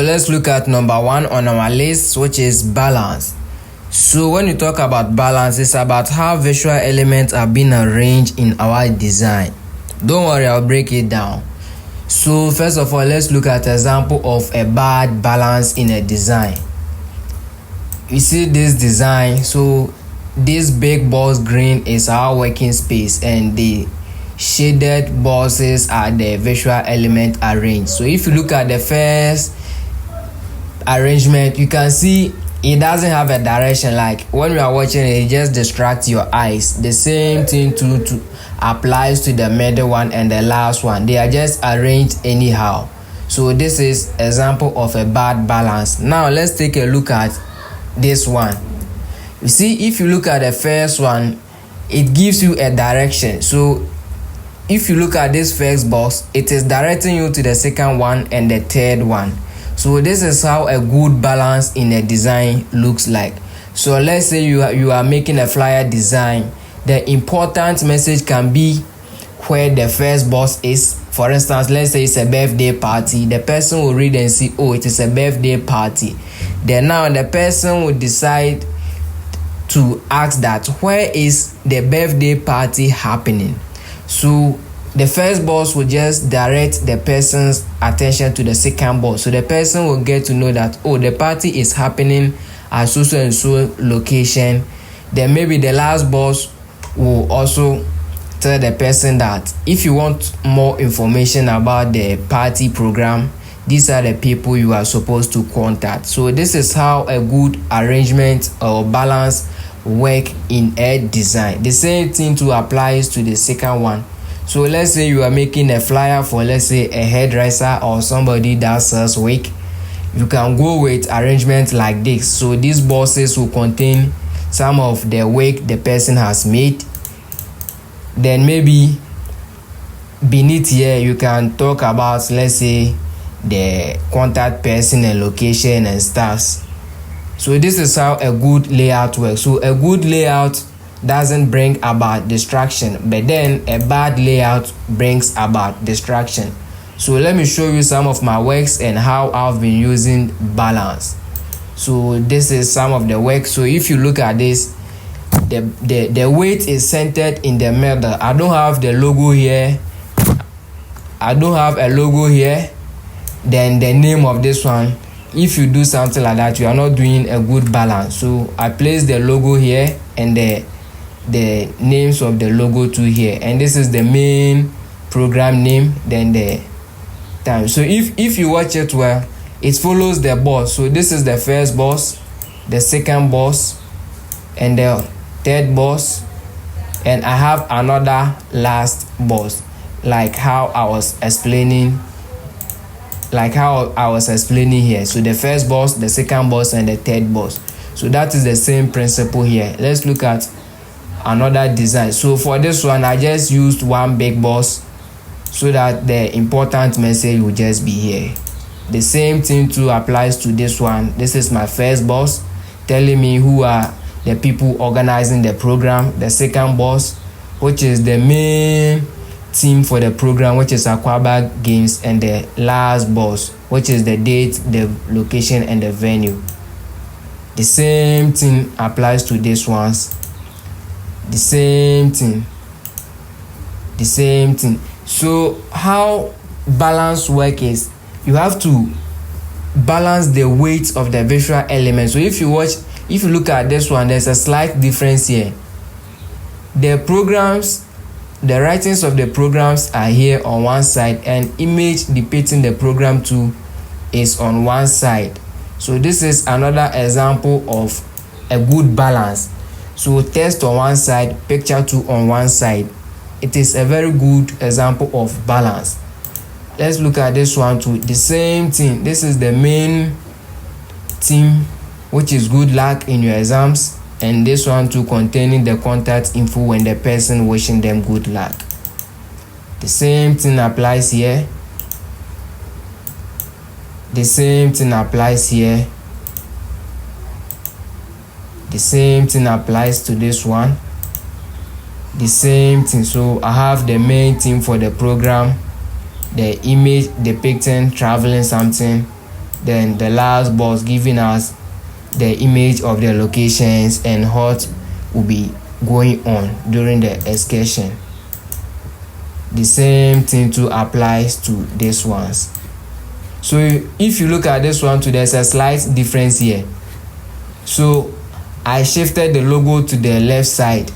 let's look at number 1 on our list, which is balance. So when you talk about balance, it's about how visual elements are being arranged in our design. Don't worry, I'll break it down. So first of all, let's look at an example of a bad balance in a design. You see this design, so this big box green is our working space and the shaded boxes are the visual element arranged. So if you look at the first arrangement, you can see it doesn't have a direction. Like when you are watching it just distracts your eyes. The same thing to applies to the middle one and the last one. They are just arranged anyhow. So this is example of a bad balance. Now let's take a look at this one. You see, if you look at the first one, it gives you a direction. So if you look at this first box, it is directing you to the second one and the third one. So this is how a good balance in a design looks like. So let's say you are making a flyer design. The important message can be where the first box is. For instance, let's say it's a birthday party. The person will read and see, oh, it is a birthday party. Then now the person will decide to ask that, where is the birthday party happening? So the first box will just direct the person's attention to the second box. So the person will get to know that, oh, the party is happening at so and so location. Then maybe the last box will also tell the person that if you want more information about the party program, these are the people you are supposed to contact. So this is how a good arrangement or balance work in a design. The same thing too applies to the second one. So let's say you are making a flyer for, let's say, a hairdresser or somebody that sells wig. You can go with arrangement like this. So these boxes will contain some of the wig the person has made. Then maybe beneath here you can talk about, let's say, the contact person and location and stuff. So this is how a good layout works. So a good layout doesn't bring about distraction, but then a bad layout brings about distraction. So let me show you some of my works and how I've been using balance. So this is some of the work. So if you look at this, the weight is centered in the middle. I don't have the logo here. I don't have a logo here. Then the name of this one, if you do something like that, you are not doing a good balance. So I place the logo here and the names of the logo too here, and this is the main program name, then the time. So if you watch it well, it follows the boss. So this is the first boss, the second boss, and the third boss, and I have another last boss, like how I was explaining here. So the first boss, the second boss, and the third boss. So that is the same principle here. Let's look at another design. So for this one, I just used one big boss so that the important message will just be here. The same thing too applies to this one. This is my first boss telling me who are the people organizing the program. The second boss, which is the main team for the program, which is Aquaba Games, and the last boss, which is the date, the location, and the venue. The same thing applies to this ones. The same thing. So how balance work is, you have to balance the weight of the visual element. So if you look at this one, there's a slight difference here. The writings of the programs are here on one side, and image depicting the program too is on one side. So this is another example of a good balance. So text on one side, picture too on one side. It is a very good example of balance. Let's look at this one too. The same thing. This is the main theme, which is good luck in your exams, and this one too containing the contact info and the person wishing them good luck. The same thing applies here. The same thing applies here. The same thing applies to this one. The same thing. So I have the main theme for the program, the image depicting traveling something, then the last box giving us the image of the locations and what will be going on during the excursion. The same thing too applies to this ones. So if you look at this one too, there's a slight difference here. So I shifted the logo to the left side,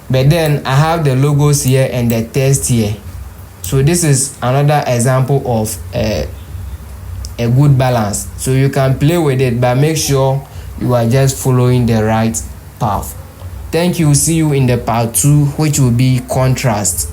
but then I have the logos here and the text here. So this is another example of a good balance. So you can play with it, but make sure you are just following the right path. Thank you. See you in the part 2, which will be contrast.